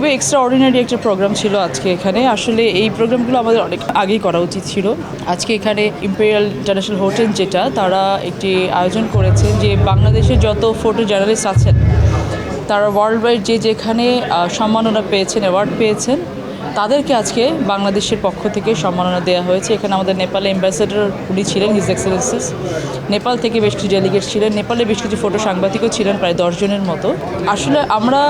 খুবই extra ordinary একটা programme ছিল আজকে এখানে। আসলে এই প্রোগ্রামগুলো আমাদের অনেক আগেই করা উচিত ছিল। আজকে এখানে ইম্পেরিয়াল ইন্টারন্যাশনাল হোটেল যেটা, তারা একটি আয়োজন করেছে যে বাংলাদেশের যত ফটো জার্নালিস্ট আছেন তারা ওয়ার্ল্ড ওয়াইড যে যেখানে সম্মাননা পেয়েছেন, অ্যাওয়ার্ড পেয়েছেন, তাদেরকে আজকে বাংলাদেশের পক্ষ থেকে সম্মাননা দেওয়া হয়েছে। এখানে আমাদের নেপালে অ্যাম্বাসেডর উনি ছিলেন, হিজ এক্সেলেন্সিস। নেপাল থেকে বেশ কিছু ডেলিগেট ছিলেন, নেপালে বেশ কিছু ফটো সাংবাদিকও ছিলেন, প্রায় 10 জনের মতো। আসলে আমরা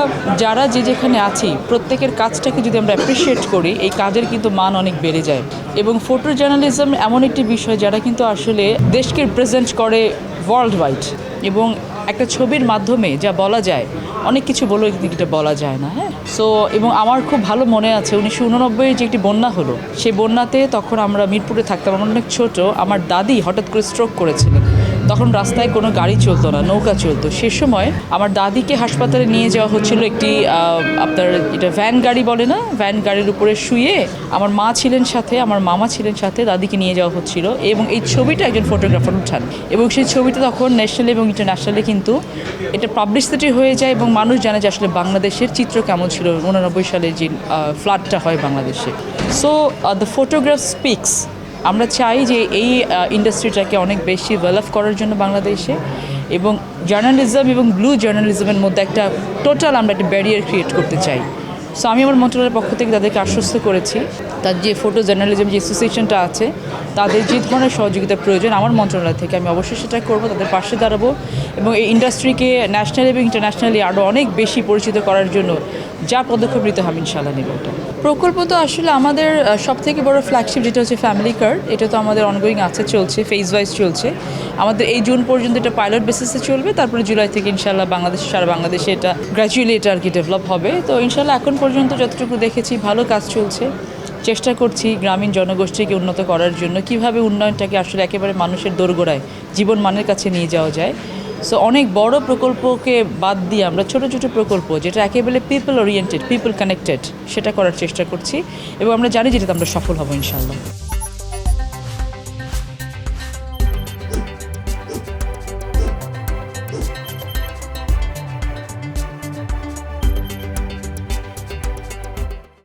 যারা যে যেখানে আছি প্রত্যেকের কাজটাকে যদি আমরা অ্যাপ্রিসিয়েট করি, এই কাজের কিন্তু মান অনেক বেড়ে যায়। এবং ফটো জার্নালিজম এমন একটি বিষয় যারা কিন্তু আসলে দেশকে রিপ্রেজেন্ট করে ওয়ার্ল্ড ওয়াইড, এবং একটা ছবির মাধ্যমে যা বলা যায়, অনেক কিছু বলেও কিন্তু এটা বলা যায় না। হ্যাঁ, সো এবং আমার খুব ভালো মনে আছে 1989 যে একটি বন্যা হলো, সেই বন্যাতে তখন আমরা মিরপুরে থাকতাম, আমরা অনেক ছোট। আমার দাদি হঠাৎ করে স্ট্রোক করেছিলেন, তখন রাস্তায় কোনো গাড়ি চলতো না, নৌকা চলতো। সে সময় আমার দাদিকে হাসপাতালে নিয়ে যাওয়া হচ্ছিল একটি আপনার এটা ভ্যান গাড়ি বলে না, ভ্যান গাড়ির উপরে শুয়ে আমার মা ছিলেন সাথে, আমার মামা ছিলেন সাথে, দাদিকে নিয়ে যাওয়া হচ্ছিল। এবং এই ছবিটা একজন ফটোগ্রাফার উঠান, এবং সেই ছবিটা তখন ন্যাশনালি এবং ইন্টারন্যাশনালি কিন্তু এটা পাবলিসিটি হয়ে যায়, এবং মানুষ জানে যে আসলে বাংলাদেশের চিত্র কেমন ছিল 89 সালে যে ফ্লাডটা হয় বাংলাদেশে। So the photograph speaks. আমরা চাই যে এই ইন্ডাস্ট্রিটাকে অনেক বেশি ডেভেলপ করার জন্য বাংলাদেশে, এবং জার্নালিজম এবং ব্লু জার্নালিজমের মধ্যে একটা টোটাল আমরা একটা ব্যারিয়ার ক্রিয়েট করতে চাই। সো আমি আমার মন্ত্রণালয়ের পক্ষ থেকে তাদেরকে আশ্বস্ত করেছি, তার যে ফটো জার্নালিজম যে অ্যাসোসিয়েশনটা আছে, তাদের যে ধরনের সহযোগিতা প্রয়োজন আমার মন্ত্রণালয় থেকে আমি অবশ্যই সেটা করবো, তাদের পাশে দাঁড়াবো, এবং এই ইন্ডাস্ট্রিকে ন্যাশনাল এবং ইন্টারন্যাশনালি আরও অনেক বেশি পরিচিত করার জন্য যা পদক্ষেপ নিতে হবে ইনশাআল্লাহ নেব। এটা প্রকল্প তো আসলে আমাদের সবথেকে বড় ফ্ল্যাগশিপ যেটা হচ্ছে ফ্যামিলি কার্ড, এটা তো আমাদের অনগোয়িং আছে, চলছে, ফেজ ওয়াইজ চলছে। আমাদের এই জুন পর্যন্ত এটা পাইলট বেসিসে চলবে, তারপরে জুলাই থেকে ইনশাআল্লাহ সারা বাংলাদেশে এটা গ্র্যাজুয়ালি এটা আর কি ডেভেলপ হবে। তো ইনশাআল্লাহ এখন পর্যন্ত যতটুকু দেখেছি ভালো কাজ চলছে। চেষ্টা করছি গ্রামীণ জনগোষ্ঠীকে উন্নত করার জন্য, কিভাবে উন্নয়নটাকে আসলে একেবারে মানুষের দোরগোড়ায় জীবন মানের কাছে নিয়ে যাওয়া যায়। সো অনেক বড় প্রকল্পকে বাদ দিয়ে আমরা ছোটো ছোটো প্রকল্প যেটা একেবারে পিপল ওরিয়েন্টেড, পিপল কানেক্টেড, সেটা করার চেষ্টা করছি, এবং আমরা জানি যেটাতে আমরা সফল হব ইনশাআল্লাহ।